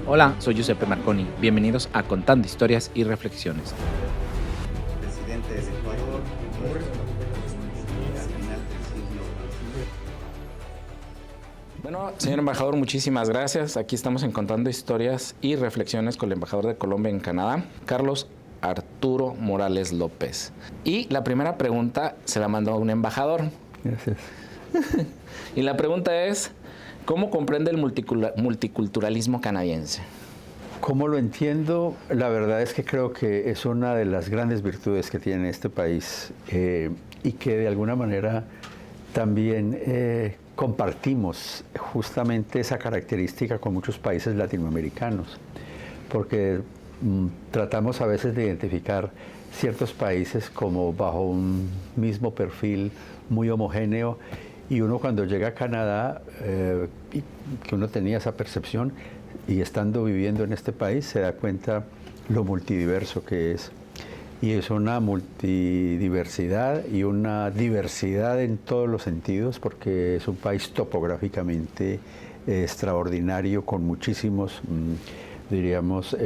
Hola, soy Giuseppe Marconi. Bienvenidos a Contando Historias y Reflexiones. Presidente de Ecuador, al final del siglo. Bueno, señor embajador, muchísimas gracias. Aquí estamos en Contando Historias y Reflexiones con el embajador de Colombia en Canadá, Carlos Arturo Morales López. Y la primera pregunta se la mandó a un embajador. Gracias. Y la pregunta es, ¿cómo comprende el multiculturalismo canadiense? ¿Cómo lo entiendo? La verdad es que creo que es una de las grandes virtudes que tiene este país y que de alguna manera también compartimos justamente esa característica con muchos países latinoamericanos, porque tratamos a veces de identificar ciertos países como bajo un mismo perfil muy homogéneo, y uno cuando llega a Canadá, que uno tenía esa percepción, y estando viviendo en este país se da cuenta lo multidiverso que es. Y es una multidiversidad y una diversidad en todos los sentidos, porque es un país topográficamente extraordinario, con muchísimos, diríamos,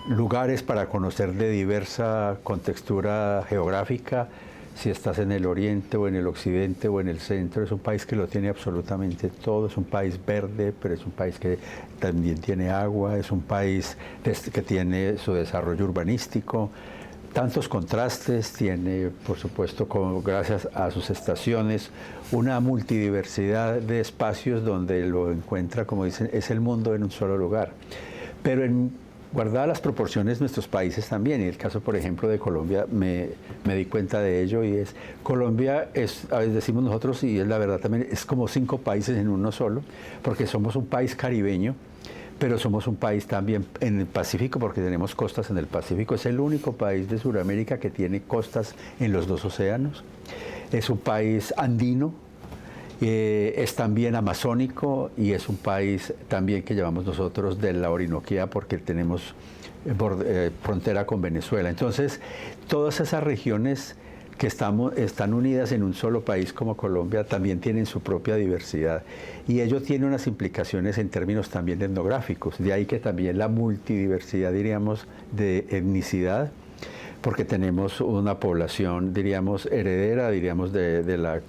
lugares para conocer de diversa contextura geográfica. Si estás en el oriente o en el occidente o en el centro, es un país que lo tiene absolutamente todo. Es un país verde, pero es un país que también tiene agua, es un país que tiene su desarrollo urbanístico, tantos contrastes, tiene, por supuesto, gracias a sus estaciones, una multidiversidad de espacios donde lo encuentra, como dicen, es el mundo en un solo lugar. Pero guardadas las proporciones, nuestros países también. Y el caso, por ejemplo, de Colombia, me di cuenta de ello, y es, Colombia es, a veces decimos nosotros, y es la verdad también, es como 5 países en uno solo, porque somos un país caribeño, pero somos un país también en el Pacífico, porque tenemos costas en el Pacífico. Es el único país de Sudamérica que tiene costas en los 2 océanos. Es un país andino, es también amazónico, y es un país también que llamamos nosotros de la Orinoquía, porque tenemos frontera con Venezuela. Entonces, todas esas regiones que están unidas en un solo país como Colombia también tienen su propia diversidad, y ello tiene unas implicaciones en términos también etnográficos. De ahí que también la multidiversidad, diríamos, de etnicidad, porque tenemos una población, diríamos, heredera, diríamos, de la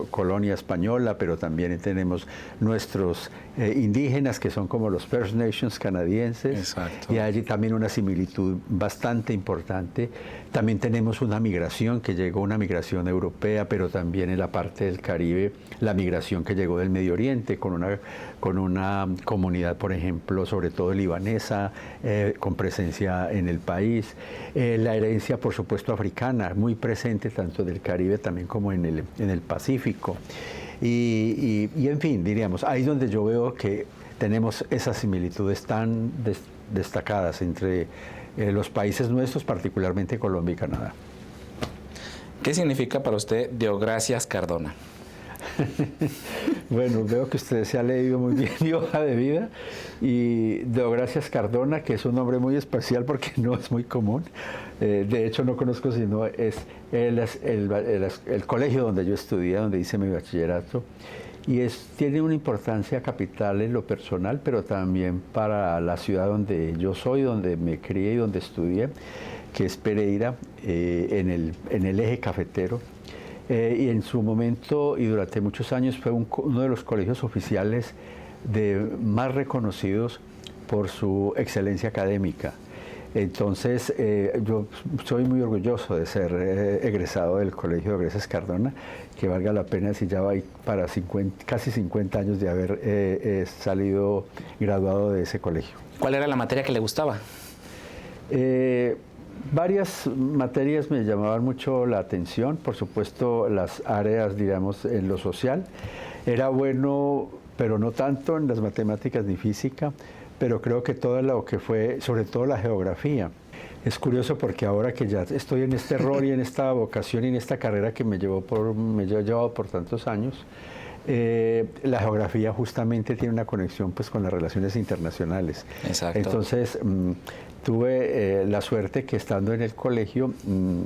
colonia española, pero también tenemos nuestros indígenas, que son como los First Nations canadienses. Exacto. Y hay también una similitud bastante importante. También tenemos una migración que llegó, una migración europea, pero también en la parte del Caribe, la migración que llegó del Medio Oriente, con una comunidad, por ejemplo, sobre todo libanesa, con presencia en el país. La herencia, por supuesto, africana, muy presente tanto del Caribe también como en el Pacífico. Y en fin, diríamos, ahí es donde yo veo que tenemos esas similitudes tan destacadas entre los países nuestros, particularmente Colombia y Canadá. ¿Qué significa para usted Deogracias Cardona? Bueno, veo que usted se ha leído muy bien mi hoja de vida, y Deogracias Cardona, que es un nombre muy especial porque no es muy común. De hecho, no conozco sino el colegio donde yo estudié, donde hice mi bachillerato, y tiene una importancia capital en lo personal, pero también para la ciudad donde yo soy, donde me crié y donde estudié, que es Pereira, en el eje cafetero. Y en su momento y durante muchos años fue uno de los colegios oficiales más reconocidos por su excelencia académica. Entonces, yo soy muy orgulloso de ser egresado del Colegio Deogracias Cardona, que valga la pena si ya va para casi 50 años de haber salido graduado de ese colegio. ¿Cuál era la materia que le gustaba? Varias materias me llamaban mucho la atención, por supuesto las áreas, digamos, en lo social. Era bueno, pero no tanto en las matemáticas ni física, pero creo que todo lo que fue, sobre todo la geografía. Es curioso porque ahora que ya estoy en este rol y en esta vocación y en esta carrera que me ha llevado por tantos años, la geografía justamente tiene una conexión pues con las relaciones internacionales. Exacto. Entonces, tuve la suerte que estando en el colegio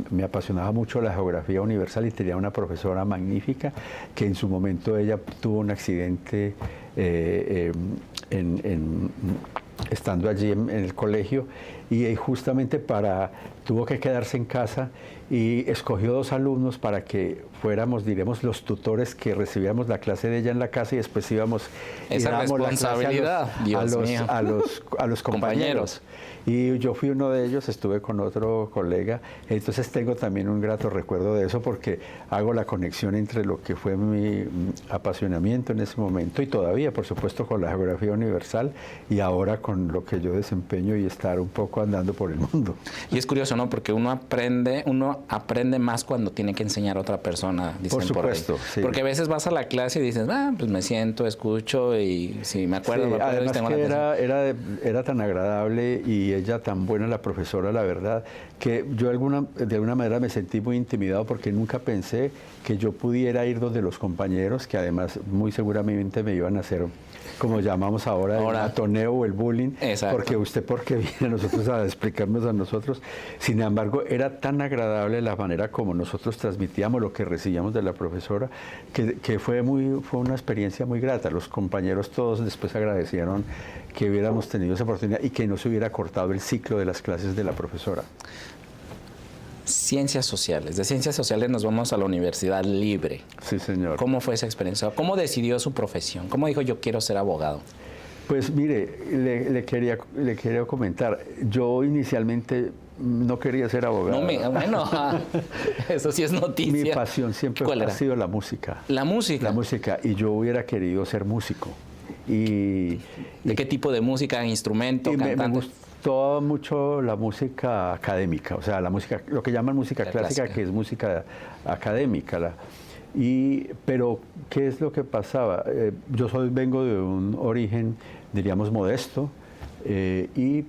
me apasionaba mucho la geografía universal y tenía una profesora magnífica que en su momento ella tuvo un accidente estando allí en el colegio y justamente tuvo que quedarse en casa y escogió 2 alumnos para que fuéramos, diremos, los tutores que recibíamos la clase de ella en la casa y después íbamos y esa dábamos la clase responsabilidad, Dios mío. a los compañeros. Y yo fui uno de ellos, estuve con otro colega, entonces tengo también un grato recuerdo de eso porque hago la conexión entre lo que fue mi apasionamiento en ese momento y todavía, por supuesto, con la geografía universal y ahora con lo que yo desempeño y estar un poco andando por el mundo. Y es curioso, ¿no? Porque uno aprende más cuando tiene que enseñar a otra persona, dicen por supuesto, por ahí. sí. Porque a veces vas a la clase y dices, pues me siento, escucho y si me acuerdo, Sí, me acuerdo y además tengo que la atención. era tan agradable y ella tan buena, la profesora, la verdad, que yo de alguna manera me sentí muy intimidado porque nunca pensé que yo pudiera ir donde los compañeros, que además muy seguramente me iban a hacer, como llamamos ahora, el matoneo o el bullying. Exacto. Porque viene a nosotros a explicarnos a nosotros. Sin embargo, era tan agradable la manera como nosotros transmitíamos lo que recibíamos de la profesora, que fue una experiencia muy grata. Los compañeros todos después agradecieron que hubiéramos tenido esa oportunidad y que no se hubiera cortado el ciclo de las clases de la profesora. Ciencias sociales. De ciencias sociales nos vamos a la Universidad Libre. Sí, señor. ¿Cómo fue esa experiencia? ¿Cómo decidió su profesión? ¿Cómo dijo yo quiero ser abogado? Pues mire, le quería comentar. Yo inicialmente no quería ser abogado. Bueno, eso sí es noticia. Mi pasión siempre ha sido la música. ¿La música? La música, y yo hubiera querido ser músico. ¿De qué tipo de música? ¿Instrumento? ¿Cantante? Me gustó mucho la música académica, o sea, la música, lo que llaman música clásica, que es música académica. Pero, ¿qué es lo que pasaba? Yo vengo de un origen, diríamos, modesto, y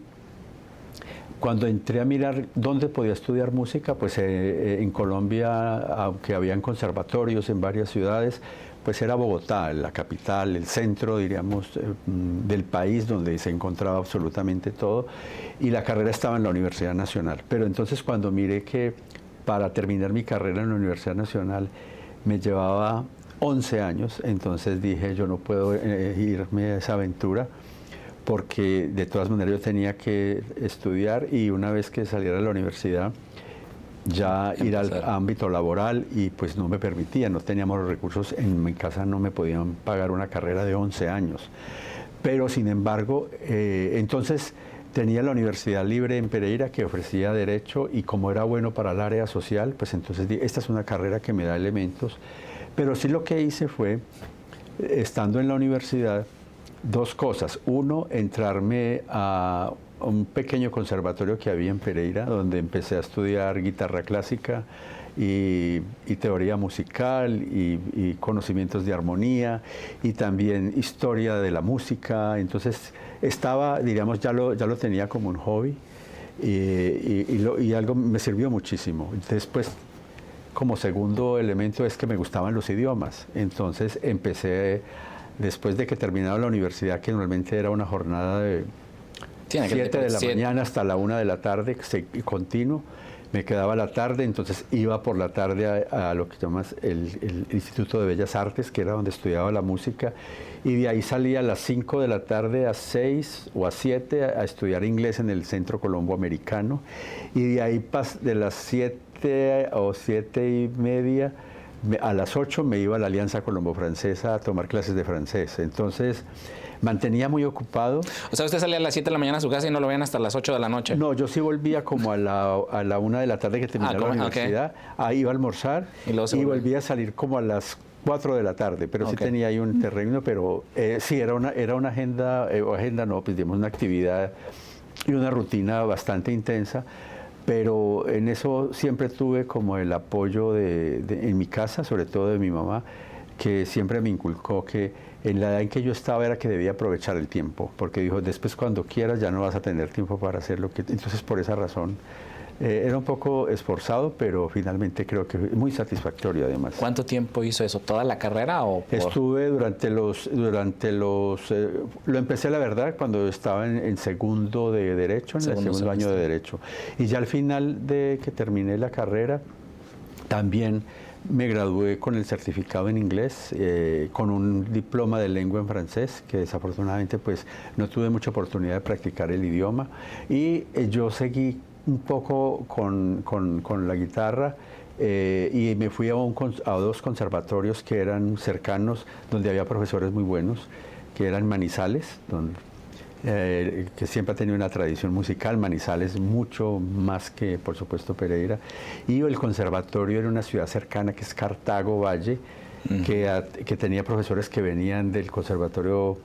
cuando entré a mirar dónde podía estudiar música, pues en Colombia, aunque habían conservatorios en varias ciudades, pues era Bogotá, la capital, el centro, diríamos, del país donde se encontraba absolutamente todo, y la carrera estaba en la Universidad Nacional. Pero entonces cuando miré que para terminar mi carrera en la Universidad Nacional me llevaba 11 años, entonces dije, yo no puedo irme a esa aventura, porque de todas maneras yo tenía que estudiar y una vez que saliera de la universidad, ya ir al ámbito laboral y pues no me permitía, no teníamos los recursos, en mi casa no me podían pagar una carrera de 11 años. Pero sin embargo, entonces tenía la Universidad Libre en Pereira que ofrecía Derecho y como era bueno para el área social, pues entonces dije, esta es una carrera que me da elementos. Pero sí lo que hice fue, estando en la universidad, 2 cosas. Uno, entrarme a un pequeño conservatorio que había en Pereira, donde empecé a estudiar guitarra clásica y teoría musical y conocimientos de armonía y también historia de la música. Entonces estaba, diríamos, ya lo tenía como un hobby y algo me sirvió muchísimo. Después, como segundo elemento, es que me gustaban los idiomas. Entonces empecé, después de que terminaba la universidad, que normalmente era una jornada de 7 de la mañana hasta la 1 de la tarde, continuo, me quedaba la tarde, entonces iba por la tarde a lo que llamas el Instituto de Bellas Artes, que era donde estudiaba la música, y de ahí salía a las 5 de la tarde a 6 o a 7 a estudiar inglés en el Centro Colombo Americano, y de ahí de las 7 o 7:30 a las 8 me iba a la Alianza Colombo Francesa a tomar clases de francés. Entonces mantenía muy ocupado. O sea, usted salía a las 7 de la mañana a su casa y no lo veían hasta las 8 de la noche. No, yo sí volvía como a la 1 de la tarde que terminaba la universidad. Ahí iba a almorzar y volvía a salir como a las 4 de la tarde, pero sí tenía ahí un terreno, pero sí, era una agenda, pues digamos una actividad y una rutina bastante intensa, pero en eso siempre tuve como el apoyo en mi casa, sobre todo de mi mamá, que siempre me inculcó que en la edad en que yo estaba era que debía aprovechar el tiempo, porque dijo, después cuando quieras ya no vas a tener tiempo para hacer lo que... Entonces por esa razón Era un poco esforzado, pero finalmente creo que muy satisfactorio además. ¿Cuánto tiempo hizo eso? ¿Toda la carrera o por...? Estuve lo empecé la verdad cuando estaba en segundo de Derecho, en el segundo año de Derecho. Y ya al final de que terminé la carrera, también me gradué con el certificado en inglés, con un diploma de lengua en francés, que desafortunadamente pues no tuve mucha oportunidad de practicar el idioma. Y yo seguí un poco con la guitarra y me fui a dos conservatorios que eran cercanos, donde había profesores muy buenos, que eran Manizales, que siempre ha tenido una tradición musical, Manizales mucho más que, por supuesto, Pereira. Y el conservatorio era una ciudad cercana que es Cartago Valle, que tenía profesores que venían del conservatorio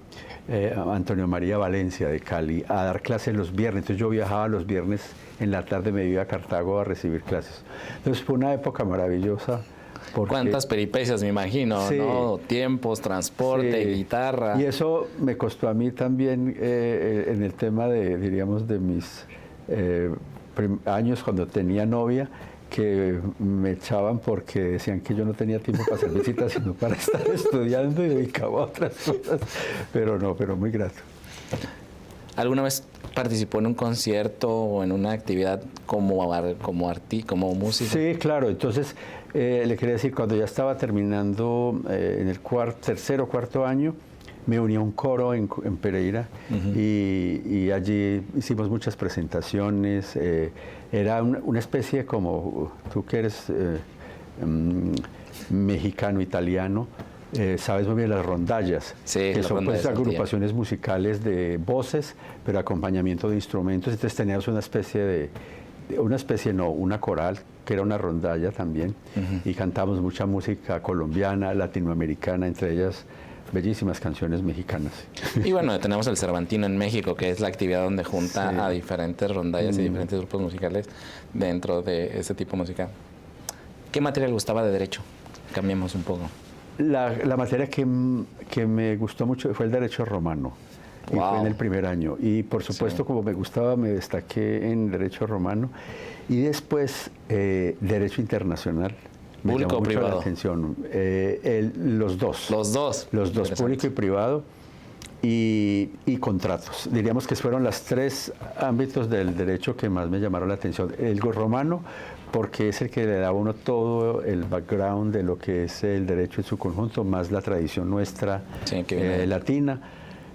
Antonio María Valencia de Cali a dar clases los viernes. Entonces yo viajaba los viernes en la tarde, me iba a Cartago a recibir clases. Entonces fue una época maravillosa. ¿Cuántas peripecias, me imagino, sí, ¿no? Tiempos, transporte, sí, guitarra. Y eso me costó a mí también en el tema de, diríamos, de mis años cuando tenía novia, que me echaban porque decían que yo no tenía tiempo para hacer visitas, sino para estar estudiando y dedicaba a otras cosas. Pero no, pero muy grato. ¿Alguna vez participó en un concierto o en una actividad como músico? Sí, claro. Entonces, le quería decir, cuando ya estaba terminando en el tercer o cuarto año, me uní a un coro en Pereira y allí hicimos muchas presentaciones. Era una especie como, tú que eres mexicano-italiano, sabes muy bien las rondallas, sí, que son pues agrupaciones musicales de voces, pero acompañamiento de instrumentos. Entonces teníamos una coral, que era una rondalla también, y cantamos mucha música colombiana, latinoamericana, entre ellas bellísimas canciones mexicanas. Y bueno, tenemos el Cervantino en México, que es la actividad donde junta a diferentes rondallas y diferentes grupos musicales dentro de ese tipo de música. ¿Qué materia le gustaba de Derecho? Cambiemos un poco. La materia que me gustó mucho fue el Derecho Romano. Y fue en el primer año. Y por supuesto, como me gustaba, me destaqué en Derecho Romano. Y después, Derecho Internacional. Me ¿Público llamó o mucho privado? la atención. Los dos. Los dos. Los dos, público y privado. Y contratos. Diríamos que fueron los tres ámbitos del derecho que más me llamaron la atención. El romano, porque es el que le da a uno todo el background de lo que es el derecho en su conjunto, más la tradición nuestra latina.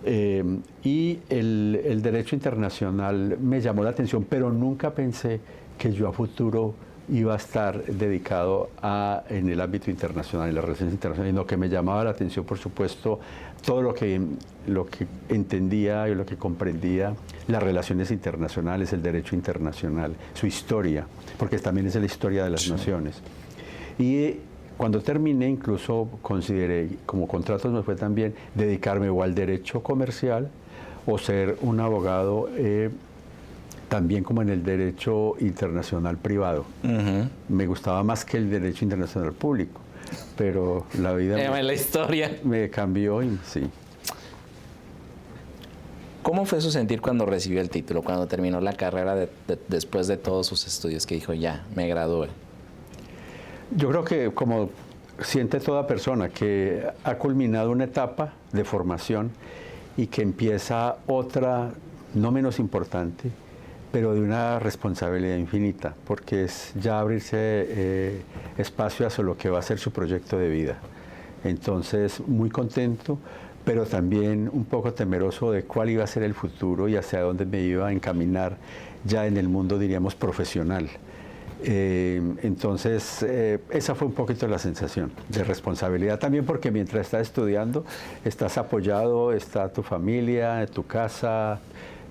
Y el derecho internacional me llamó la atención, pero nunca pensé que yo a futuro iba a estar dedicado en el ámbito internacional, en las relaciones internacionales, sino que me llamaba la atención, por supuesto, todo lo que entendía y lo que comprendía las relaciones internacionales, el derecho internacional, su historia, porque también es la historia de las naciones. Y cuando terminé, incluso consideré, como contratos me fue también, dedicarme o al derecho comercial o ser un abogado también como en el derecho internacional privado. Me gustaba más que el derecho internacional público, pero la vida me cambió y sí. ¿Cómo fue su sentir cuando recibió el título, cuando terminó la carrera después de todos sus estudios, que dijo, ya, me gradué? Yo creo que como siente toda persona que ha culminado una etapa de formación y que empieza otra no menos importante, pero de una responsabilidad infinita, porque es ya abrirse espacio hacia lo que va a ser su proyecto de vida. Entonces, muy contento, pero también un poco temeroso de cuál iba a ser el futuro y hacia dónde me iba a encaminar ya en el mundo, diríamos, profesional. Entonces, esa fue un poquito la sensación de responsabilidad, también porque mientras estás estudiando, estás apoyado, está tu familia, tu casa,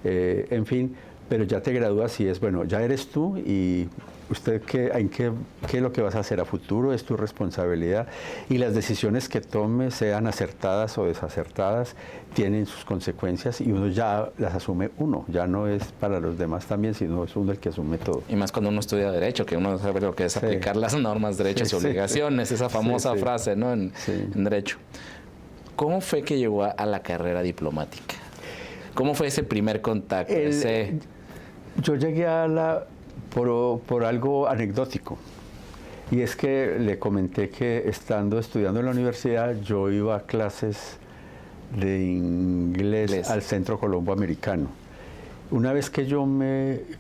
en fin, pero ya te gradúas y es, bueno, ya eres tú y usted qué es lo que vas a hacer a futuro, es tu responsabilidad y las decisiones que tome, sean acertadas o desacertadas, tienen sus consecuencias y uno ya las asume uno, ya no es para los demás también, sino es uno el que asume todo. Y más cuando uno estudia Derecho, que uno sabe lo que es aplicar las normas, derechos y obligaciones, esa famosa frase, ¿no? En Derecho. ¿Cómo fue que llegó a la carrera diplomática? ¿Cómo fue ese primer contacto? Yo llegué a la por algo anecdótico. Y es que le comenté que estudiando en la universidad, yo iba a clases de inglés al Centro Colombo Americano. Una vez que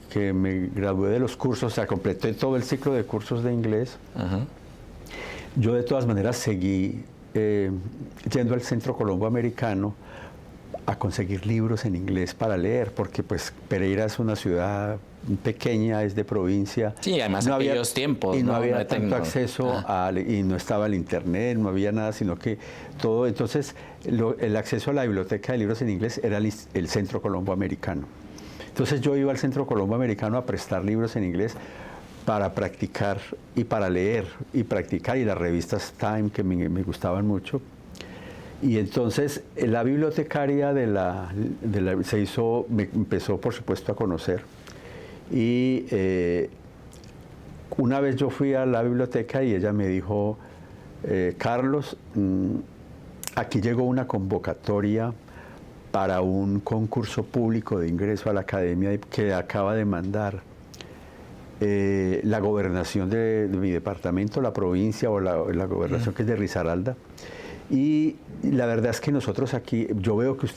que me gradué de los cursos, o sea, completé todo el ciclo de cursos de inglés, yo de todas maneras seguí yendo al Centro Colombo Americano a conseguir libros en inglés para leer, porque pues Pereira es una ciudad pequeña, es de provincia. Sí, además en aquellos tiempos. Y no había tanto acceso y no estaba el internet, no había nada, sino que todo. Entonces, el acceso a la biblioteca de libros en inglés era el Centro Colombo Americano. Entonces yo iba al Centro Colombo Americano a prestar libros en inglés para practicar y para leer y practicar, y las revistas Time que me gustaban mucho. Y entonces la bibliotecaria me empezó por supuesto a conocer. Y una vez yo fui a la biblioteca y ella me dijo, Carlos, aquí llegó una convocatoria para un concurso público de ingreso a la academia que acaba de mandar la gobernación de mi departamento, la provincia o la gobernación que es de Risaralda. Y la verdad es que nosotros aquí, yo veo que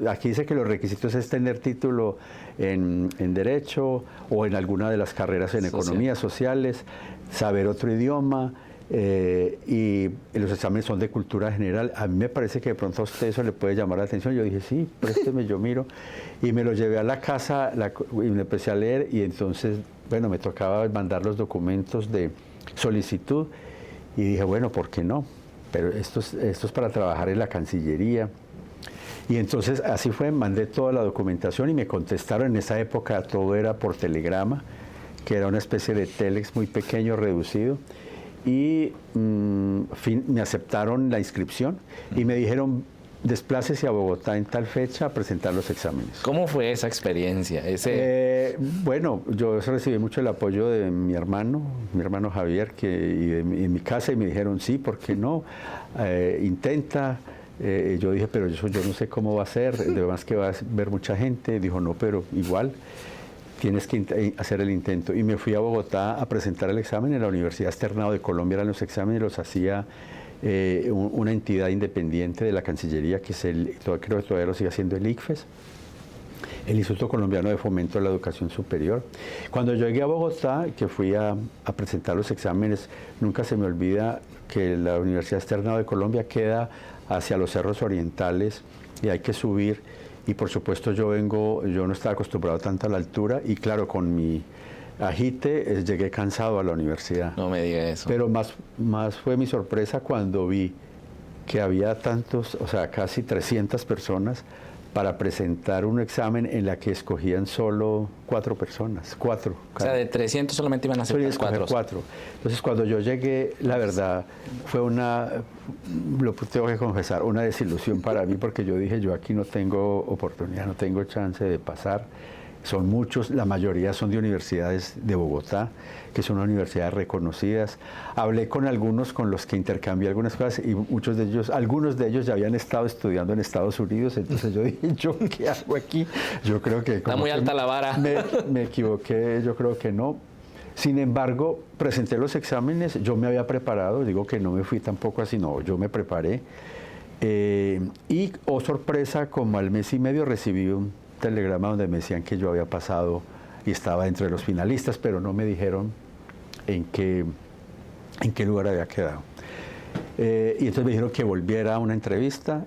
aquí dice que los requisitos es tener título en Derecho o en alguna de las carreras en Economía, Sociales, saber otro idioma, y los exámenes son de cultura general. A mí me parece que de pronto a usted eso le puede llamar la atención. Yo dije, sí, présteme, yo miro. Y me lo llevé a la casa y me empecé a leer, y entonces, bueno, me tocaba mandar los documentos de solicitud y dije, bueno, ¿por qué no? Pero esto es para trabajar en la Cancillería. Y entonces así fue, mandé toda la documentación y me contestaron. En esa época todo era por telegrama, que era una especie de telex muy pequeño, reducido. Y me aceptaron la inscripción y me dijeron, desplácese a Bogotá en tal fecha a presentar los exámenes. ¿Cómo fue esa experiencia? Bueno, yo recibí mucho el apoyo de mi hermano Javier, y en mi casa, y me dijeron, sí, ¿por qué no? Intenta. Yo dije, pero yo no sé cómo va a ser, además que va a ver mucha gente. Dijo, no, pero igual tienes que hacer el intento. Y me fui a Bogotá a presentar el examen. En la Universidad Externado de Colombia eran los exámenes, los hacía una entidad independiente de la Cancillería, que creo que todavía lo sigue haciendo el ICFES, el Instituto Colombiano de Fomento de la Educación Superior. Cuando yo llegué a Bogotá, que fui a presentar los exámenes, nunca se me olvida que la Universidad Externado de Colombia queda hacia los cerros orientales y hay que subir. Y por supuesto yo no estaba acostumbrado tanto a la altura, y claro, con mi agite llegué cansado a la universidad. No me diga eso. Pero más fue mi sorpresa cuando vi que había casi 300 personas para presentar un examen en la que escogían solo 4 personas, 4. O sea, de 300 solamente iban a ser 4. Entonces, cuando yo llegué, la verdad, fue lo tengo que confesar, una desilusión para mí, porque yo dije, yo aquí no tengo oportunidad, no tengo chance de pasar. Son muchos, la mayoría son de universidades de Bogotá, que son universidades reconocidas. Hablé con algunos con los que intercambié algunas cosas, y algunos de ellos ya habían estado estudiando en Estados Unidos. Entonces yo dije, ¿yo qué hago aquí? Yo creo que... Está muy alta la vara. Me equivoqué, yo creo que no. Sin embargo, presenté los exámenes, yo me había preparado, digo que no me fui tampoco así, no, yo me preparé. Y, oh sorpresa, como al mes y medio recibí un telegrama donde me decían que yo había pasado y estaba entre los finalistas, pero no me dijeron en qué lugar había quedado. Y entonces me dijeron que volviera a una entrevista,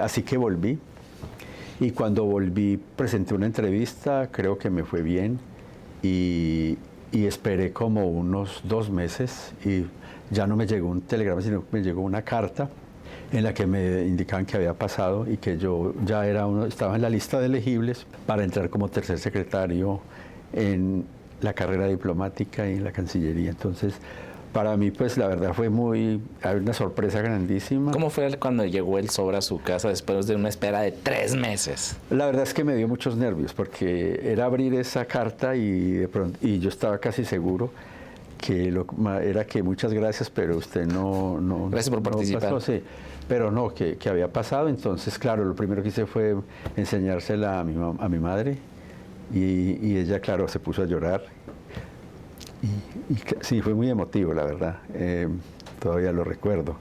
así que volví. Y cuando volví presenté una entrevista, creo que me fue bien, y esperé como unos 2 meses y ya no me llegó un telegrama, sino que me llegó una carta en la que me indicaban que había pasado y que yo ya estaba en la lista de elegibles para entrar como tercer secretario en la carrera diplomática y en la Cancillería. Entonces, para mí, pues la verdad fue una sorpresa grandísima. ¿Cómo fue cuando llegó el sobre a su casa después de una espera de 3 meses? La verdad es que me dio muchos nervios, porque era abrir esa carta y yo estaba casi seguro que era que muchas gracias, pero usted no gracias por participar. Pasó, sí, pero no, que había pasado. Entonces, claro, lo primero que hice fue enseñársela a mi madre, Y ella, claro, se puso a llorar. Sí, fue muy emotivo, la verdad. Todavía lo recuerdo.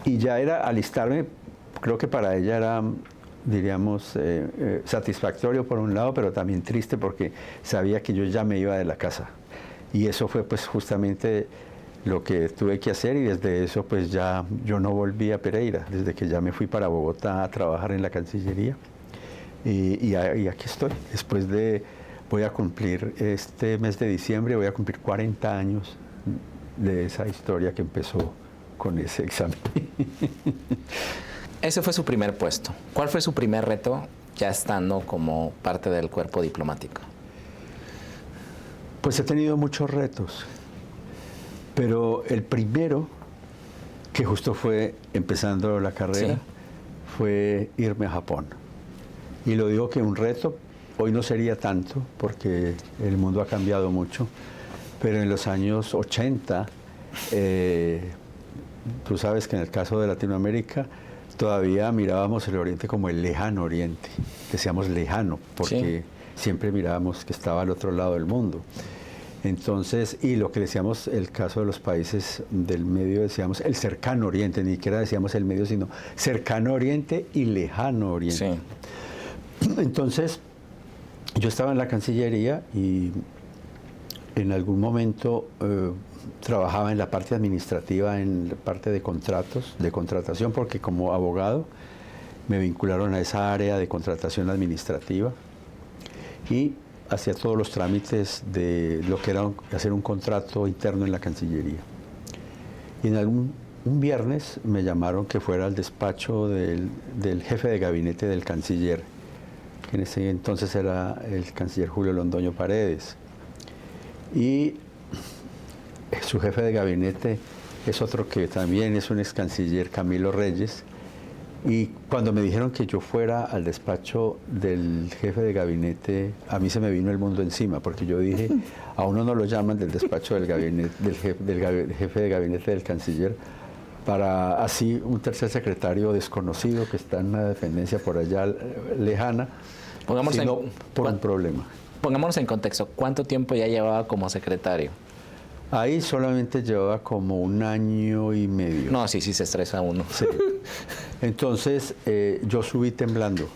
Y ya era alistarme, creo que para ella era, diríamos, satisfactorio por un lado, pero también triste porque sabía que yo ya me iba de la casa. Y eso fue pues justamente lo que tuve que hacer, y desde eso pues ya yo no volví a Pereira, desde que ya me fui para Bogotá a trabajar en la Cancillería. Y aquí estoy, voy a cumplir este mes de diciembre, voy a cumplir 40 años de esa historia que empezó con ese examen. Ese fue su primer puesto. ¿Cuál fue su primer reto ya estando como parte del cuerpo diplomático? Pues he tenido muchos retos, pero el primero, que justo fue empezando la carrera, sí, fue irme a Japón. Y lo digo que un reto, hoy no sería tanto, porque el mundo ha cambiado mucho, pero en los años 80, tú sabes que en el caso de Latinoamérica, todavía mirábamos el Oriente como el lejano Oriente. Decíamos lejano, porque sí, siempre mirábamos que estaba al otro lado del mundo. Entonces, y lo que decíamos, el caso de los países del medio, decíamos el cercano Oriente, ni siquiera decíamos el medio, sino cercano Oriente y lejano Oriente. Sí. Entonces, yo estaba en la Cancillería y en algún momento trabajaba en la parte administrativa, en la parte de contratos, de contratación, porque como abogado me vincularon a esa área de contratación administrativa y hacía todos los trámites de lo que era hacer un contrato interno en la Cancillería. Y en un viernes me llamaron que fuera al despacho del jefe de gabinete del canciller, que en ese entonces era el canciller Julio Londoño Paredes. Y su jefe de gabinete es otro que también es un ex canciller, Camilo Reyes. Y cuando me dijeron que yo fuera al despacho del jefe de gabinete, a mí se me vino el mundo encima, porque yo dije, a uno no lo llaman del despacho del gabinete, del jefe de gabinete del canciller, para así un tercer secretario desconocido que está en una dependencia por allá lejana, sino por un problema. Pongámonos en contexto, ¿cuánto tiempo ya llevaba como secretario? Ahí solamente llevaba como 1 año y medio. No, sí se uno. Sí. Entonces yo subí temblando.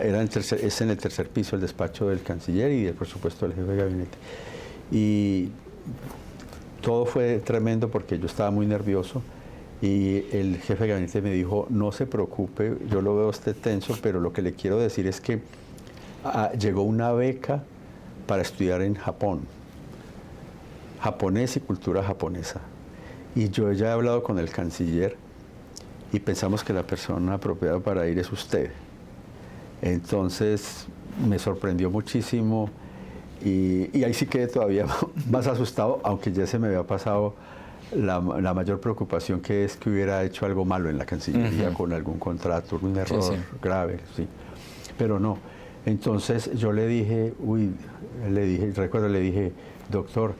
Es en el tercer piso el despacho del canciller y por supuesto el jefe de gabinete. Y todo fue tremendo porque yo estaba muy nervioso y el jefe de gabinete me dijo, no se preocupe, yo lo veo a usted tenso, pero lo que le quiero decir es que llegó una beca para estudiar en Japón. Japonés y cultura japonesa. Y yo ya he hablado con el canciller y pensamos que la persona apropiada para ir es usted. Entonces me sorprendió muchísimo y ahí sí quedé todavía más asustado, aunque ya se me había pasado la mayor preocupación, que es que hubiera hecho algo malo en la Cancillería con algún contrato, un error grave, sí. Pero no. Entonces yo le dije, recuerdo, le dije, doctor,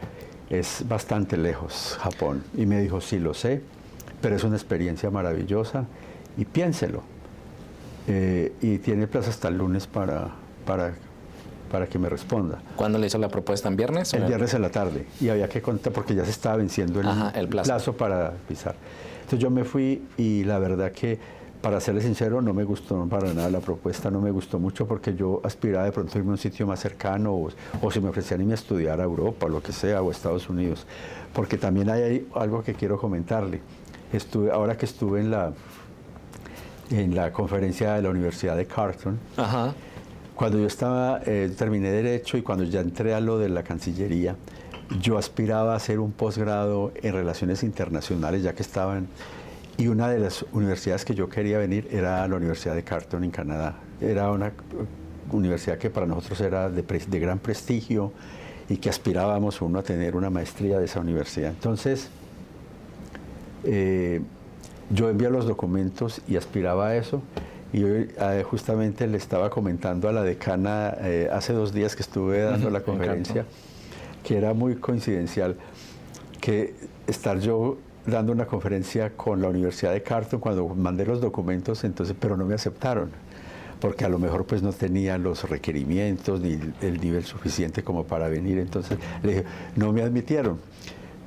es bastante lejos Japón. Y me dijo, sí, lo sé, pero es una experiencia maravillosa y piénselo. Y tiene plazo hasta el lunes para que me responda. ¿Cuándo le hizo la propuesta? ¿En viernes? El viernes en la tarde. Y había que contar porque ya se estaba venciendo el plazo para pisar. Entonces yo me fui y la verdad que, para serle sincero, no me gustó para nada la propuesta, no me gustó mucho porque yo aspiraba de pronto a irme a un sitio más cercano o si me ofrecían irme a estudiar a Europa o lo que sea, o a Estados Unidos. Porque también hay algo que quiero comentarle. Ahora que estuve en la conferencia de la Universidad de Carleton, cuando yo terminé Derecho y cuando ya entré a lo de la Cancillería, yo aspiraba a hacer un posgrado en Relaciones Internacionales, ya que estaban. Y una de las universidades que yo quería venir era la Universidad de Carleton en Canadá. Era una universidad que para nosotros era de gran prestigio y que aspirábamos uno a tener una maestría de esa universidad. Entonces, yo envié los documentos y aspiraba a eso. Y hoy justamente le estaba comentando a la decana hace 2 días que estuve dando la conferencia, que era muy coincidencial que estar yo dando una conferencia con la Universidad de Carleton cuando mandé los documentos, pero no me aceptaron, porque a lo mejor pues no tenía los requerimientos ni el nivel suficiente como para venir. Entonces le dije, no me admitieron.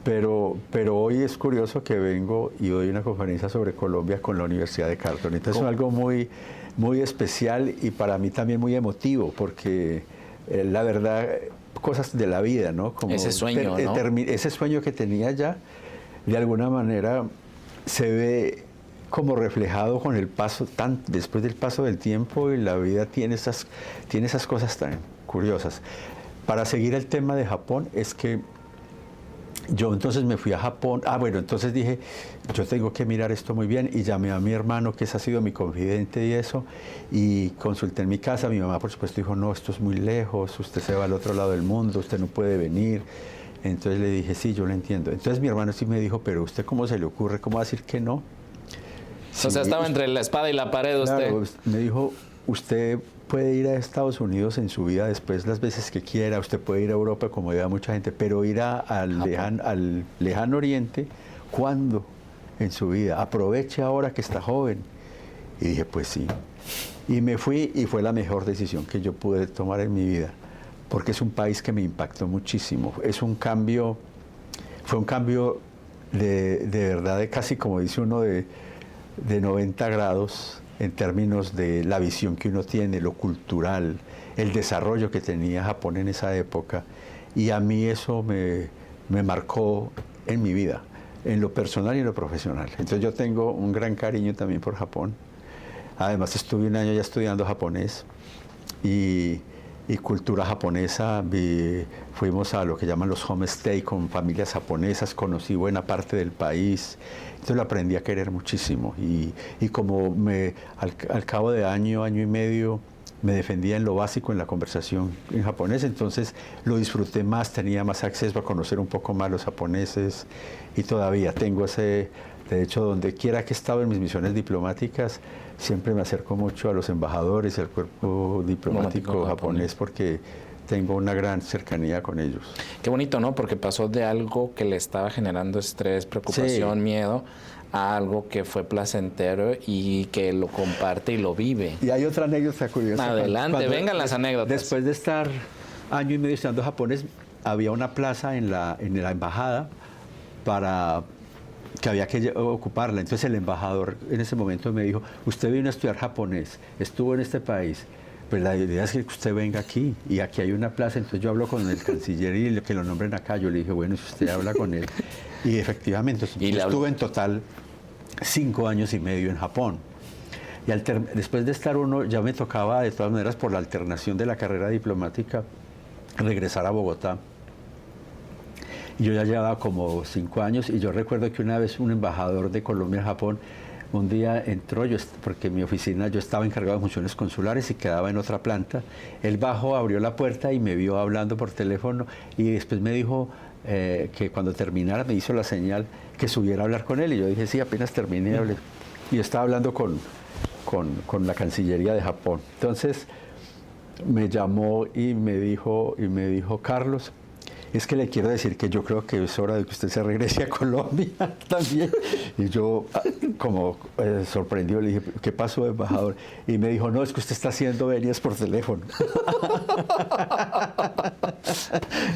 Pero hoy es curioso que vengo y doy una conferencia sobre Colombia con la Universidad de Carleton. Entonces es algo muy, muy especial y para mí también muy emotivo, porque la verdad, cosas de la vida, ¿no? Como ese sueño, ¿no? Ese sueño que tenía ya, de alguna manera se ve como reflejado con el paso, después del paso del tiempo, y la vida tiene esas cosas tan curiosas. Para seguir el tema de Japón, es que yo entonces me fui a Japón. Bueno, entonces dije, yo tengo que mirar esto muy bien, y llamé a mi hermano, que ese ha sido mi confidente y eso, y consulté en mi casa. Mi mamá, por supuesto, dijo, no, esto es muy lejos, usted se va al otro lado del mundo, usted no puede venir. Entonces le dije, sí, yo lo entiendo. Entonces mi hermano sí me dijo, pero ¿usted cómo se le ocurre? ¿Cómo va a decir que no? O sea, estaba entre la espada y la pared usted. Claro, me dijo, usted puede ir a Estados Unidos en su vida después las veces que quiera, usted puede ir a Europa como iba mucha gente, pero ir al lejano oriente, ¿cuándo en su vida? Aproveche ahora que está joven. Y dije, pues sí. Y me fui, y fue la mejor decisión que yo pude tomar en mi vida, porque es un país que me impactó muchísimo. Es un cambio, fue un cambio de verdad, de casi, como dice uno, de 90 grados, en términos de la visión que uno tiene, lo cultural, el desarrollo que tenía Japón en esa época. Y a mí eso me marcó en mi vida, en lo personal y en lo profesional. Entonces yo tengo un gran cariño también por Japón. Además estuve un año ya estudiando japonés y cultura japonesa. Fuimos a lo que llaman los homestay con familias japonesas, conocí buena parte del país. Entonces lo aprendí a querer muchísimo, y como al cabo de año y medio me defendía en lo básico en la conversación en japonés, entonces lo disfruté más, tenía más acceso a conocer un poco más los japoneses, y todavía tengo ese, de hecho, donde quiera que he estado en mis misiones diplomáticas, siempre me acerco mucho a los embajadores y al cuerpo diplomático japonés, porque tengo una gran cercanía con ellos. Qué bonito, ¿no? Porque pasó de algo que le estaba generando estrés, preocupación, sí, miedo, a algo que fue placentero y que lo comparte y lo vive. Y hay otra anécdota curiosa. Adelante, vengan las anécdotas. Después de estar año y medio estudiando japonés, había una plaza en la embajada que había que ocuparla. Entonces el embajador en ese momento me dijo, usted vino a estudiar japonés, estuvo en este país, pues la idea es que usted venga aquí, y aquí hay una plaza. Entonces yo hablo con el canciller y que lo nombren acá. Yo le dije, bueno, si usted habla con él. Y efectivamente, yo estuve en total 5 años y medio en Japón. Y después de estar ya me tocaba, de todas maneras, por la alternación de la carrera diplomática, regresar a Bogotá. Y yo ya llevaba como 5 años, y yo recuerdo que una vez un embajador de Colombia en Japón un día entró, porque en mi oficina yo estaba encargado de funciones consulares y quedaba en otra planta. Él bajó, abrió la puerta y me vio hablando por teléfono, y después me dijo que cuando terminara me hizo la señal que subiera a hablar con él. Y yo dije, sí, apenas terminé, hablé. Y yo estaba hablando con la Cancillería de Japón. Entonces me llamó y me dijo, Carlos, es que le quiero decir que yo creo que es hora de que usted se regrese a Colombia también. Y yo, como sorprendido, le dije, ¿qué pasó, embajador? Y me dijo, no, es que usted está haciendo venias por teléfono.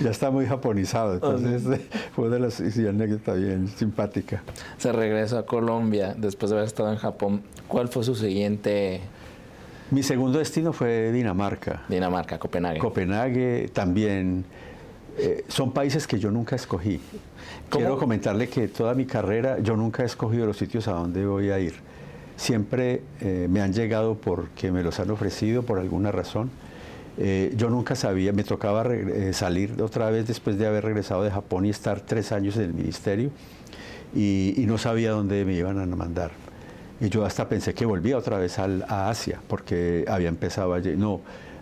Ya está muy japonizado. Entonces, fue de las anécdotas bien simpática. Se regresó a Colombia después de haber estado en Japón. ¿Cuál fue su siguiente? Mi segundo destino fue Dinamarca. Dinamarca, Copenhague. Copenhague también. Son países que yo nunca escogí. Quiero comentarle que toda mi carrera yo nunca he escogido los sitios a donde voy a ir. Siempre me han llegado porque me los han ofrecido por alguna razón. Yo nunca sabía, me tocaba salir otra vez después de haber regresado de Japón y estar 3 años en el ministerio, y no sabía dónde me iban a mandar. Y yo hasta pensé que volvía otra vez a Asia, porque había empezado allí. No,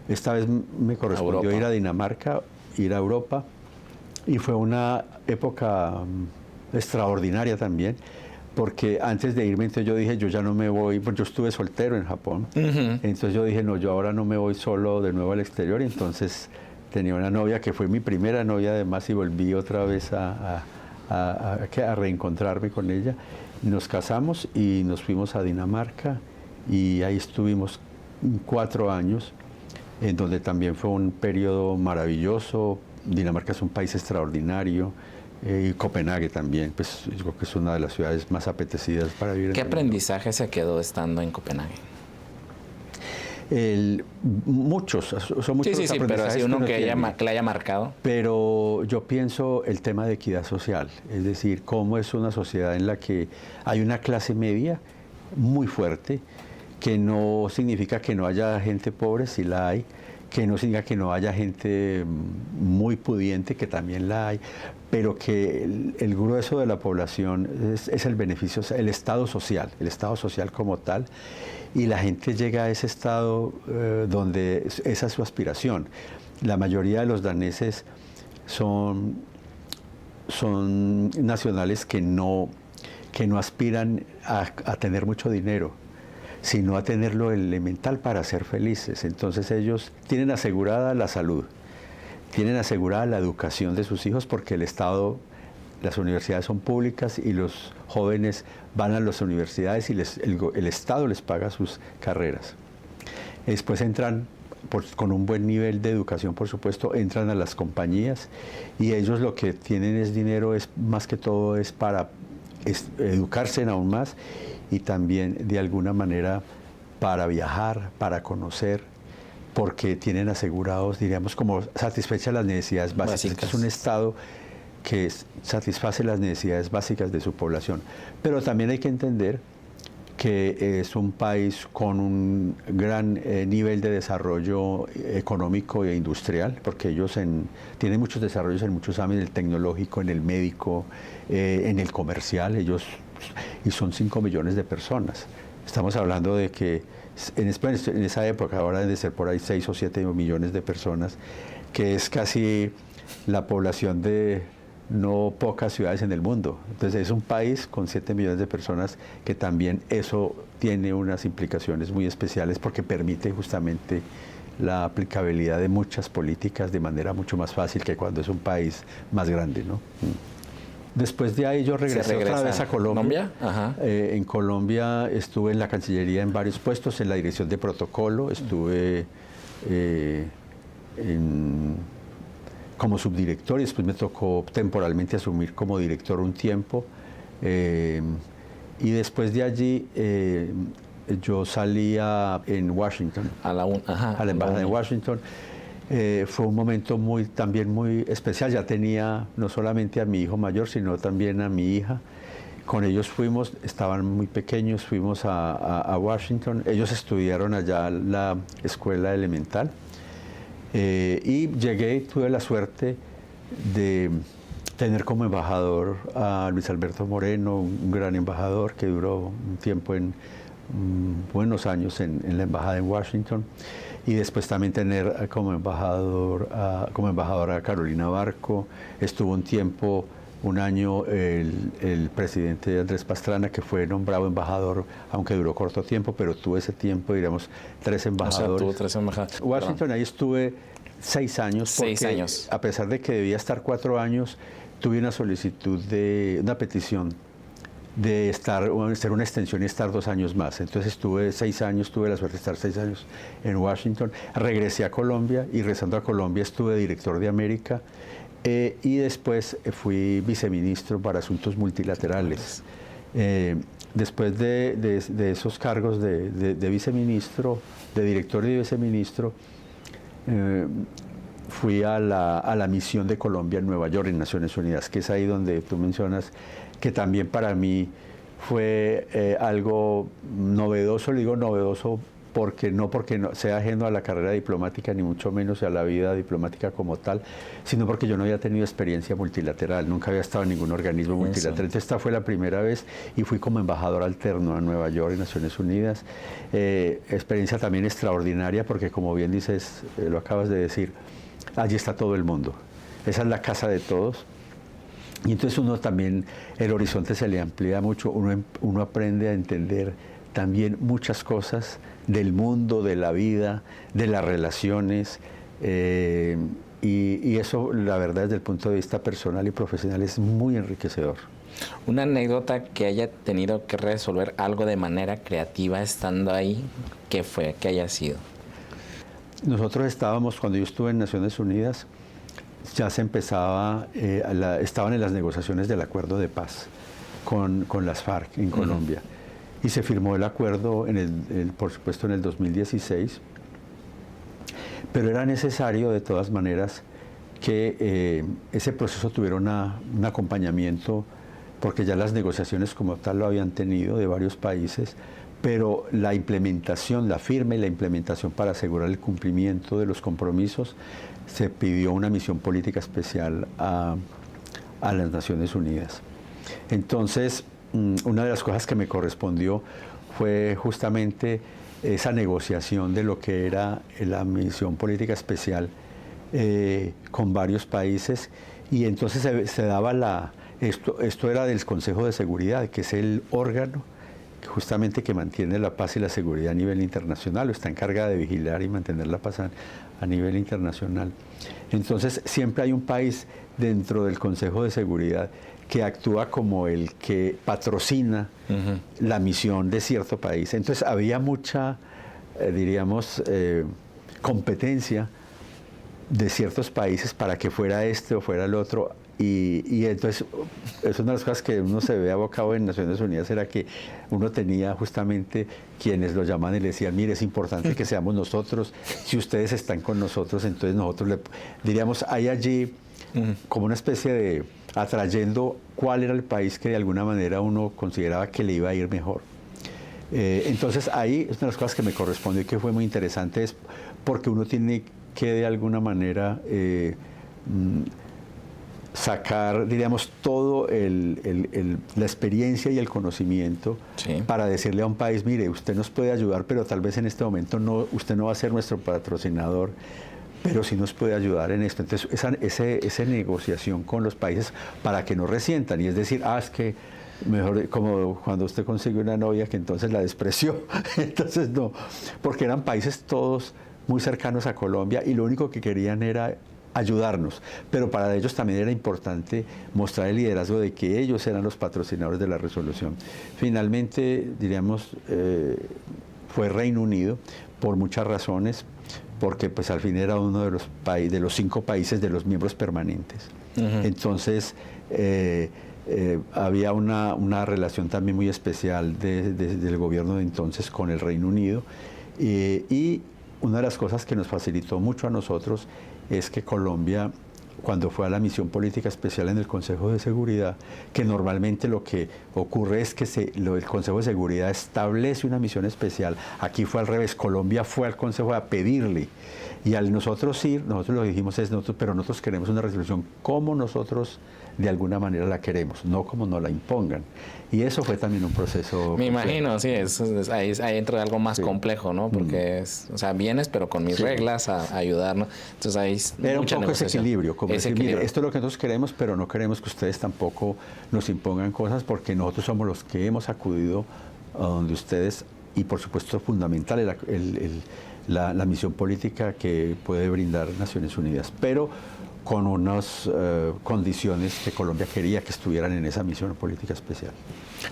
esta vez me correspondió ir a Dinamarca, ir a Europa, y fue una época extraordinaria también, porque antes de irme, entonces yo dije, yo ya no me voy, porque yo estuve soltero en Japón. Entonces yo dije, no, yo ahora no me voy solo de nuevo al exterior. Y entonces tenía una novia que fue mi primera novia además, y volví otra vez a reencontrarme con ella. Nos casamos y nos fuimos a Dinamarca, y ahí estuvimos 4 años, en donde también fue un periodo maravilloso. Dinamarca es un país extraordinario, y Copenhague también, pues yo creo que es una de las ciudades más apetecidas para vivir. ¿Qué aprendizaje se quedó estando en Copenhague? Muchos, son muchos Sí, pero así uno que le haya marcado. Pero yo pienso el tema de equidad social, es decir, cómo es una sociedad en la que hay una clase media muy fuerte, que no significa que no haya gente pobre, sí la hay, que no significa que no haya gente muy pudiente, que también la hay, pero que el grueso de la población es el beneficio, el estado social como tal, y la gente llega a ese estado donde esa es su aspiración. La mayoría de los daneses son nacionales que no aspiran a tener mucho dinero, sino a tener lo elemental para ser felices. Entonces ellos tienen asegurada la salud, tienen asegurada la educación de sus hijos, porque el Estado, las universidades son públicas y los jóvenes van a las universidades y el Estado les paga sus carreras. Después entran, con un buen nivel de educación, por supuesto, entran a las compañías, y ellos lo que tienen es dinero, es más que todo es para educarse aún más, y también de alguna manera para viajar, para conocer, porque tienen asegurados, diríamos, como satisfechas las necesidades básicas. Es un Estado que satisface las necesidades básicas de su población. Pero también hay que entender que es un país con un gran nivel de desarrollo económico e industrial, porque ellos tienen muchos desarrollos en muchos ámbitos, en el tecnológico, en el médico, en el comercial, y son 5 millones de personas. Estamos hablando de que en esa época, ahora deben de ser por ahí 6 o 7 millones de personas, que es casi la población de no pocas ciudades en el mundo. Entonces es un país con 7 millones de personas, que también eso tiene unas implicaciones muy especiales, porque permite justamente la aplicabilidad de muchas políticas de manera mucho más fácil que cuando es un país más grande, ¿no? Después de ahí yo regresé otra vez a Colombia. Ajá. En Colombia estuve en la Cancillería en varios puestos, en la dirección de protocolo, estuve como subdirector, y después me tocó temporalmente asumir como director un tiempo. Y después de allí yo salía en Washington, a la embajada en Washington. Fue un momento también muy especial. Ya tenía no solamente a mi hijo mayor, sino también a mi hija. Con ellos estaban muy pequeños, fuimos a Washington. Ellos estudiaron allá la escuela elemental. Y llegué y tuve la suerte de tener como embajador a Luis Alberto Moreno, un gran embajador que duró un tiempo, buenos años en la embajada en Washington. Y después también tener como embajadora a Carolina Barco. Estuvo un año el presidente Andrés Pastrana, que fue nombrado embajador, aunque duró corto tiempo, pero tuvo ese tiempo, digamos, 3 embajadores. O sea, tuvo 3 embajadores. Washington, ahí estuve 6 años. 6 años. A pesar de que debía estar 4 años, tuve una petición de hacer una extensión y estar 2 años más. Entonces estuve 6 años, tuve la suerte de estar 6 años en Washington. Regresé a Colombia, y regresando a Colombia estuve director de América, y después fui viceministro para asuntos multilaterales. Después de esos cargos de viceministro, de director y viceministro, fui a la misión de Colombia en Nueva York, en Naciones Unidas, que es ahí donde tú mencionas, que también para mí fue algo novedoso. Le digo novedoso porque no sea ajeno a la carrera diplomática, ni mucho menos a la vida diplomática como tal, sino porque yo no había tenido experiencia multilateral, nunca había estado en ningún organismo multilateral. Entonces esta fue la primera vez, y fui como embajador alterno a Nueva York, en Naciones Unidas. Experiencia también extraordinaria, porque como bien dices, lo acabas de decir, allí está todo el mundo. Esa es la casa de todos. Y entonces uno también, el horizonte se le amplía mucho, uno aprende a entender también muchas cosas del mundo, de la vida, de las relaciones, y eso, la verdad, desde el punto de vista personal y profesional, es muy enriquecedor. Una anécdota que haya tenido que resolver algo de manera creativa estando ahí, ¿qué fue? ¿Qué haya sido? Nosotros estábamos, cuando yo estuve en Naciones Unidas, ya se empezaba, estaban en las negociaciones del acuerdo de paz con las FARC en Colombia. Y se firmó el acuerdo, por supuesto, en el 2016. Pero era necesario, de todas maneras, que ese proceso tuviera un acompañamiento, porque ya las negociaciones como tal lo habían tenido de varios países, pero la implementación, la firma y la implementación para asegurar el cumplimiento de los compromisos, se pidió una misión política especial a las Naciones Unidas. Entonces, una de las cosas que me correspondió fue justamente esa negociación de lo que era la misión política especial con varios países, y entonces se daba esto era del Consejo de Seguridad, que es el órgano justamente que mantiene la paz y la seguridad a nivel internacional, o está encargada de vigilar y mantener la paz a nivel internacional. Entonces siempre hay un país dentro del Consejo de Seguridad que actúa como el que patrocina la misión de cierto país. Entonces había mucha, diríamos, competencia de ciertos países para que fuera este o fuera el otro. Y entonces, es una de las cosas que uno se ve abocado en Naciones Unidas, era que uno tenía justamente quienes lo llaman y le decían, mire, es importante que seamos nosotros, si ustedes están con nosotros, entonces nosotros diríamos, hay allí como una especie de atrayendo cuál era el país que de alguna manera uno consideraba que le iba a ir mejor. Entonces ahí es una de las cosas que me correspondió y que fue muy interesante, es porque uno tiene que de alguna manera sacar, diríamos, todo la experiencia y el conocimiento para decirle a un país, mire, usted nos puede ayudar, pero tal vez en este momento usted no va a ser nuestro patrocinador, pero sí nos puede ayudar en esto. Entonces, esa negociación con los países para que no resientan, y es decir, es que mejor, como cuando usted consigue una novia que entonces la despreció, entonces no, porque eran países todos muy cercanos a Colombia y lo único que querían era ayudarnos, pero para ellos también era importante mostrar el liderazgo de que ellos eran los patrocinadores de la resolución. Finalmente, diríamos, fue Reino Unido por muchas razones, porque pues al fin era uno de los 5 países de los miembros permanentes. Entonces, había una relación también muy especial del gobierno de entonces con el Reino Unido, y una de las cosas que nos facilitó mucho a nosotros es que Colombia, cuando fue a la misión política especial en el Consejo de Seguridad, que normalmente lo que ocurre es que el Consejo de Seguridad establece una misión especial, aquí fue al revés, Colombia fue al Consejo a pedirle, y al nosotros ir, nosotros lo que dijimos es, pero nosotros queremos una resolución como nosotros de alguna manera la queremos, no como nos la impongan. Y eso fue también un proceso. Me imagino, sí, ahí entra algo más complejo, ¿no? Porque vienes, pero con mis reglas a ayudarnos. Entonces ahí era un poco ese equilibrio, como decir, mire, esto es lo que nosotros queremos, pero no queremos que ustedes tampoco nos impongan cosas, porque nosotros somos los que hemos acudido a donde ustedes, y por supuesto fundamental la misión política que puede brindar Naciones Unidas, pero con unas condiciones que Colombia quería que estuvieran en esa misión política especial.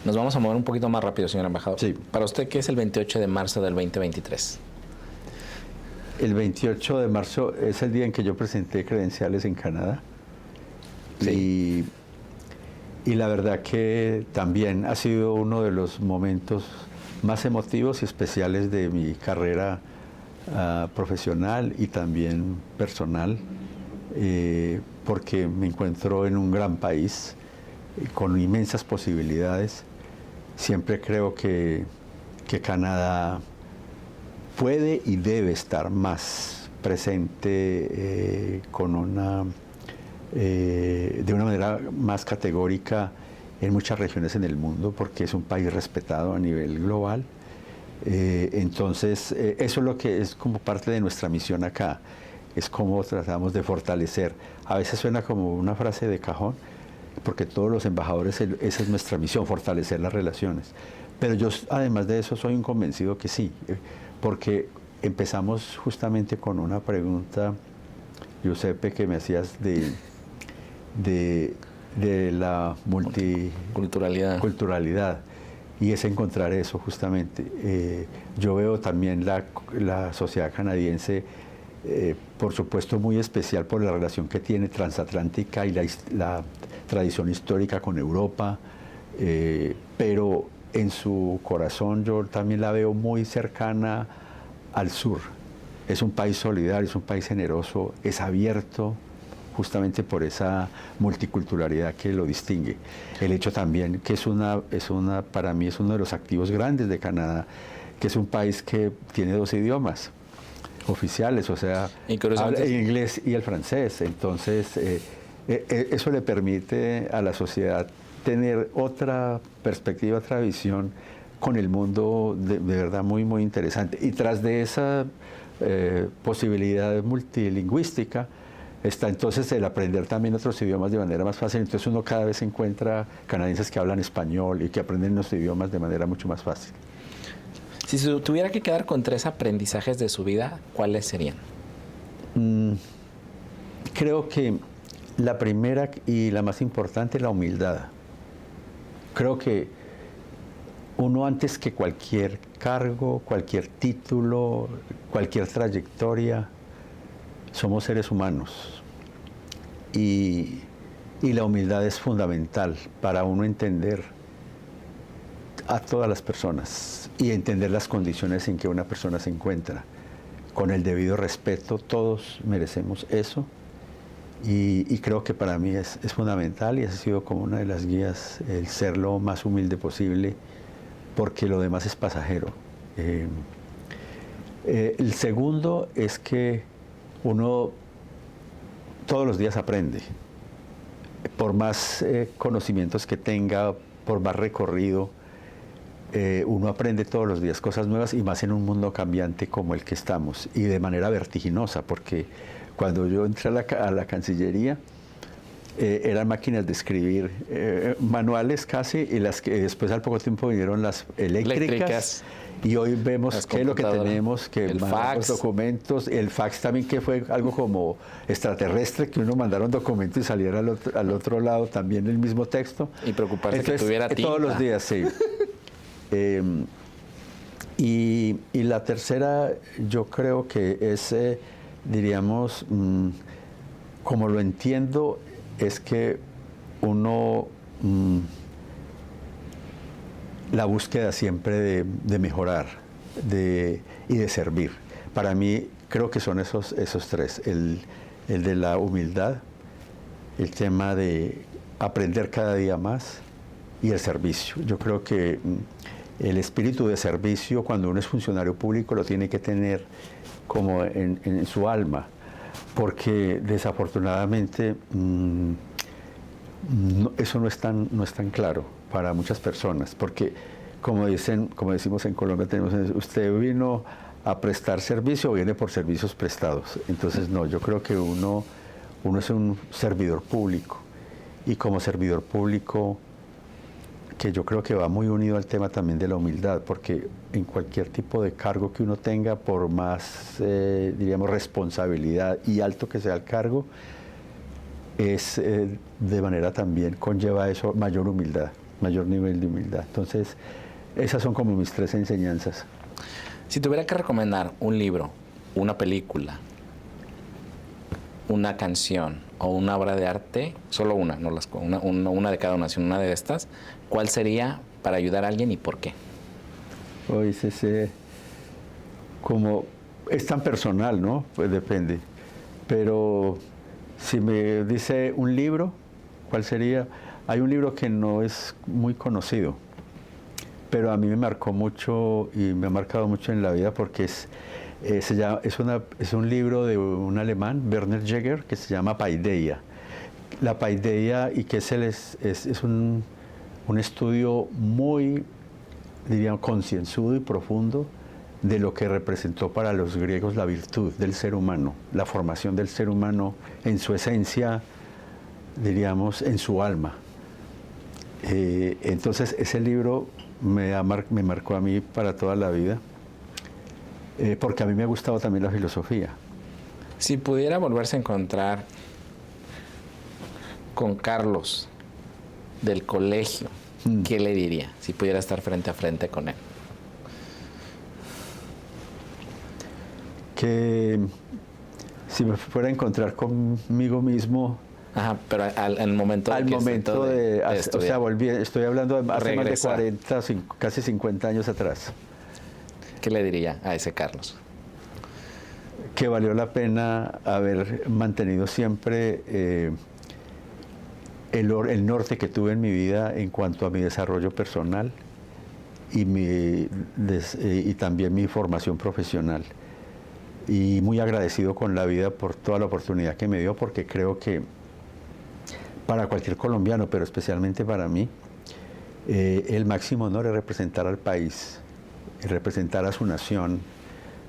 Nos vamos a mover un poquito más rápido, señor embajador. Sí. Para usted, ¿qué es el 28 de marzo del 2023? El 28 de marzo es el día en que yo presenté credenciales en Canadá. Sí. Y la verdad que también ha sido uno de los momentos más emotivos y especiales de mi carrera profesional y también personal, porque me encuentro en un gran país con inmensas posibilidades. Siempre creo que Canadá puede y debe estar más presente de una manera más categórica en muchas regiones en el mundo, porque es un país respetado a nivel global. Entonces, eso es lo que es como parte de nuestra misión acá, es como tratamos de fortalecer. A veces suena como una frase de cajón, porque todos los embajadores, esa es nuestra misión, fortalecer las relaciones. Pero yo, además de eso, soy un convencido que sí, porque empezamos justamente con una pregunta, Giuseppe, que me hacías de de la multiculturalidad. Y es encontrar eso justamente. Yo veo también la sociedad canadiense, por supuesto, muy especial por la relación que tiene transatlántica y la tradición histórica con Europa, pero en su corazón yo también la veo muy cercana al sur. Es un país solidario, es un país generoso, es abierto, justamente por esa multiculturalidad que lo distingue. El hecho también que para mí es uno de los activos grandes de Canadá, que es un país que tiene 2 idiomas oficiales, o sea, habla el inglés y el francés. Entonces, eso le permite a la sociedad tener otra perspectiva, otra visión con el mundo de verdad muy, muy interesante. Y tras de esa posibilidad multilingüística, está entonces el aprender también otros idiomas de manera más fácil. Entonces uno cada vez encuentra canadienses que hablan español y que aprenden los idiomas de manera mucho más fácil. Si se tuviera que quedar con 3 aprendizajes de su vida, ¿cuáles serían? Creo que la primera y la más importante es la humildad. Creo que uno, antes que cualquier cargo, cualquier título, cualquier trayectoria, somos seres humanos. Y la humildad es fundamental para uno entender a todas las personas y entender las condiciones en que una persona se encuentra. Con el debido respeto, todos merecemos eso. Y creo que para mí es fundamental, y ha sido como una de las guías, el ser lo más humilde posible, porque lo demás es pasajero. El segundo es que uno todos los días aprende. Por más conocimientos que tenga, por más recorrido, uno aprende todos los días cosas nuevas, y más en un mundo cambiante como el que estamos, y de manera vertiginosa, porque cuando yo entré a la Cancillería, eran máquinas de escribir manuales casi, y las que después al poco tiempo vinieron las eléctricas. Y hoy vemos qué es lo que tenemos, que mandamos documentos, el fax también, que fue algo como extraterrestre, que uno mandara un documento y saliera al otro lado también el mismo texto. Y preocuparse. Entonces, que tuviera tinta. Todos los días, sí. Y la tercera, yo creo que es, diríamos, como lo entiendo, es que uno... la búsqueda siempre de mejorar y de servir. Para mí, creo que son esos 3. El de la humildad, el tema de aprender cada día más, y el servicio. Yo creo que el espíritu de servicio, cuando uno es funcionario público, lo tiene que tener como en su alma, porque desafortunadamente eso no es tan claro para muchas personas, porque como decimos en Colombia, usted vino a prestar servicio o viene por servicios prestados. Entonces no, yo creo que uno es un servidor público, y como servidor público, que yo creo que va muy unido al tema también de la humildad, porque en cualquier tipo de cargo que uno tenga, por más, diríamos, responsabilidad y alto que sea el cargo, es de manera también conlleva eso mayor humildad, mayor nivel de humildad. Entonces, esas son como mis 3 enseñanzas. Si tuviera que recomendar un libro, una película, una canción o una obra de arte, solo una, no una de cada una, sino una de estas, ¿cuál sería para ayudar a alguien y por qué? Pues como es tan personal, ¿no? Pues depende. Pero si me dice un libro, ¿cuál sería? Hay un libro que no es muy conocido, pero a mí me marcó mucho y me ha marcado mucho en la vida, porque es un libro de un alemán, Werner Jäger, que se llama Paideia. La Paideia, y que es un estudio muy, diríamos, concienzudo y profundo de lo que representó para los griegos la virtud del ser humano, la formación del ser humano en su esencia, diríamos, en su alma. Entonces ese libro me marcó a mí para toda la vida, porque a mí me ha gustado también la filosofía. Si pudiera volverse a encontrar con Carlos del colegio, ¿qué le diría si pudiera estar frente a frente con él? Que si me fuera a encontrar conmigo mismo. Ajá, pero al momento al de momento de o sea, estoy hablando de hace regresar. más de 40, casi 50 años atrás. ¿Qué le diría a ese Carlos? Que valió la pena haber mantenido siempre el norte que tuve en mi vida en cuanto a mi desarrollo personal y también mi formación profesional. Y muy agradecido con la vida por toda la oportunidad que me dio, porque creo que para cualquier colombiano, pero especialmente para mí, el máximo honor es representar al país, representar a su nación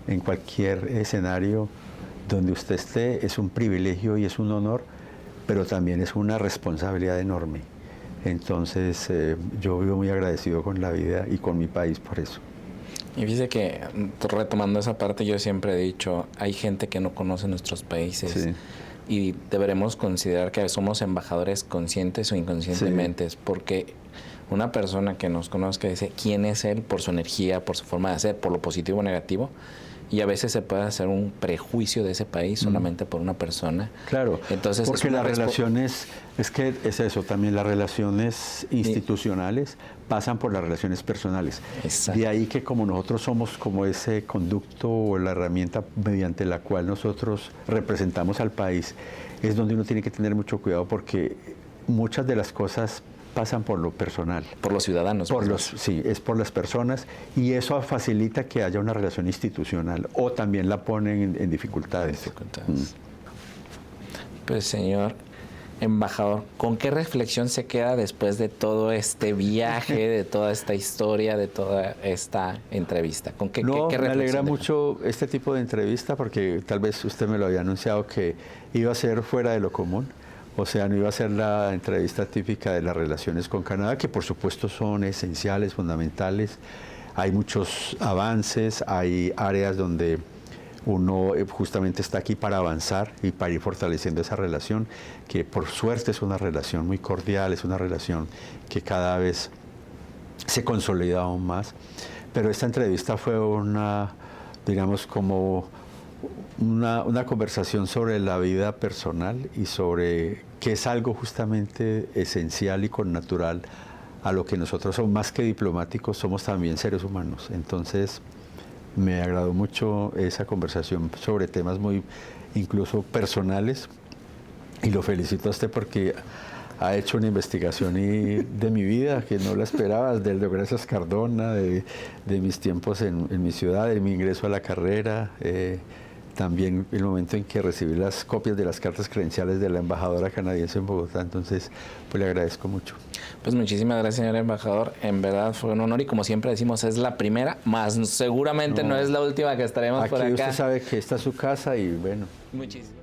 en cualquier escenario donde usted esté. Es un privilegio y es un honor, pero también es una responsabilidad enorme. Entonces, yo vivo muy agradecido con la vida y con mi país por eso. Y fíjese que, retomando esa parte, yo siempre he dicho, hay gente que no conoce nuestros países. Sí. Y deberemos considerar que somos embajadores conscientes o inconscientemente, Sí. porque una persona que nos conozca dice quién es él por su energía, por su forma de hacer, por lo positivo o negativo, y a veces se puede hacer un prejuicio de ese país solamente por una persona. Claro, entonces porque las relaciones, es que es eso también, las relaciones institucionales pasan por las relaciones personales. Exacto. De ahí que como nosotros somos como ese conducto o la herramienta mediante la cual nosotros representamos al país, es donde uno tiene que tener mucho cuidado, porque muchas de las cosas pasan por lo personal. Por los ciudadanos. Sí, es por las personas, y eso facilita que haya una relación institucional, o también la ponen en dificultades. Pues, señor embajador, ¿con qué reflexión se queda después de todo este viaje, de toda esta historia, de toda esta entrevista? ¿Con qué me alegra deja? mucho este tipo de entrevista, porque tal vez usted me lo había anunciado que iba a ser fuera de lo común. O sea, no iba a ser la entrevista típica de las relaciones con Canadá, que por supuesto son esenciales, fundamentales. Hay muchos avances, hay áreas donde uno justamente está aquí para avanzar y para ir fortaleciendo esa relación, que por suerte es una relación muy cordial, es una relación que cada vez se consolida aún más. Pero esta entrevista fue digamos, como una conversación sobre la vida personal y sobre que es algo justamente esencial y connatural a lo que nosotros somos, más que diplomáticos, somos también seres humanos. Entonces, me agradó mucho esa conversación sobre temas muy incluso personales, y lo felicito a usted porque ha hecho una investigación de mi vida que no la esperaba, de Gracias Cardona, de mis tiempos en mi ciudad, de mi ingreso a la carrera, también el momento en que recibí las copias de las cartas credenciales de la embajadora canadiense en Bogotá. Entonces, pues le agradezco mucho. Pues muchísimas gracias, señor embajador. En verdad fue un honor, y como siempre decimos, es la primera, más seguramente no es la última que estaremos por acá. Aquí usted sabe que esta es su casa y bueno. Muchísimas.